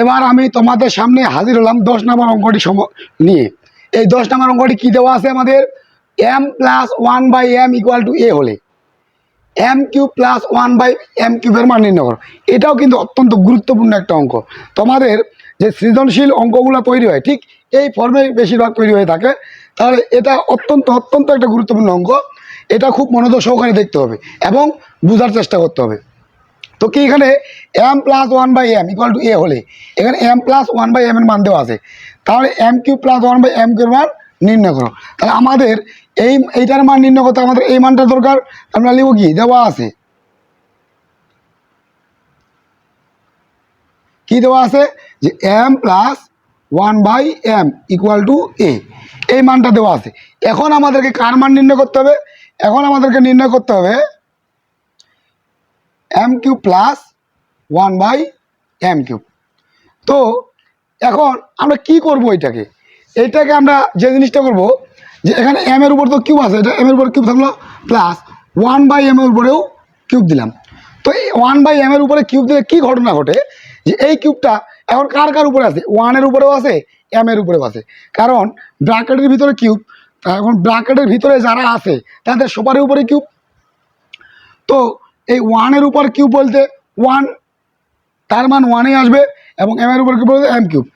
এবার আমি তোমাদের সামনে হাজির হলাম 10 নম্বর অঙ্কটি নিয়ে। এই 10 নম্বর অঙ্কটি কি দেওয়া আছে আমাদের, m plus 1/m equal to a হলে m কিউব প্লাস 1/m কিউবের মান নির্ণয় করো। এটাও কিন্তু অত্যন্ত গুরুত্বপূর্ণ একটা অঙ্ক। তোমাদের যে সৃজনশীল অঙ্কগুলো তৈরি হয় ঠিক এই ফর্মে বেশিরভাগ তৈরি হয়ে থাকে। তাহলে এটা অত্যন্ত অত্যন্ত একটা গুরুত্বপূর্ণ অঙ্ক। এটা খুব মনোযোগ সহকারে দেখতে হবে এবং বোঝার চেষ্টা করতে হবে। তো কি এখানে m plus 1/m equal to a হলে এখানে m প্লাস 1/m এর মান দেওয়া আছে। তাহলে m কিউব প্লাস 1/m কিউবের মান নির্ণয় করো। তাহলে আমাদের এইটার মান নির্ণয় করতে আমাদের এই মানটা দরকার। আমরা লিখব কি, দেওয়া আছে কি দেওয়া আছে যে m plus 1/m equal to a, এই মানটা দেওয়া আছে। এখন আমাদেরকে কার মান নির্ণয় করতে হবে, এখন আমাদেরকে নির্ণয় করতে হবে m cube plus 1/m cube. তো এখন আমরা কি করব, এইটাকে আমরা যে জিনিসটা করব যে এখানে m এর উপর তো কিউব আছে, এটা m এর উপর কিউব থাকলো প্লাস 1/m এর উপরেও কিউব দিলাম। তো এই 1/m এর উপরে কিউব দিলে কি ঘটনা ঘটে যে এই কিউবটা এখন কার কার উপরে আছে, 1 এর উপরেও আছে, m এর উপরেও আছে। কারণ ব্র্যাকেটের ভিতরে কিউব, এখন ব্র্যাকেটের ভিতরে যারা আছে তাদের সবারই উপরে কিউব। তো এই 1 এর উপর কিউব বলতে 1, তার মান 1-ই আসবে, এবং m এর উপর কিউব বলতে m কিউব।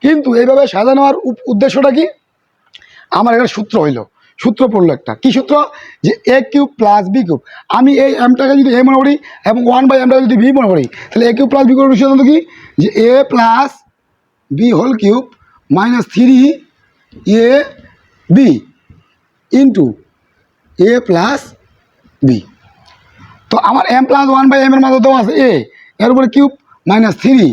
কিন্তু এইভাবে সাজানো নেওয়ার উদ্দেশ্যটা কি, আমার একটা সূত্র পড়লো একটা, কি সূত্র, যে a cube plus b cube. আমি এই mটাকে যদি a মনে করি এবং 1/mটাকে যদি b মনে করি, তাহলে a কিউব প্লাস b কিউবের সিদ্ধান্ত কি, যে a plus b whole cube minus 3ab into a plus b। তো আমার m প্লাস 1/m এর মান দেওয়া আছে a, এর উপরে কিউব মাইনাস 3,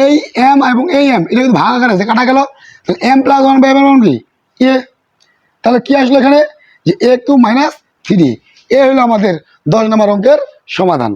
এই m এবং এই m এটা কিন্তু ভাগাকার আছে, কাটা গেল। তাহলে m প্লাস 1/m এর মান কি a, তাহলে কি আসলো এখানে যে a কিউব মাইনাস 3। এ হলো আমাদের 10 নম্বর অঙ্কের সমাধান।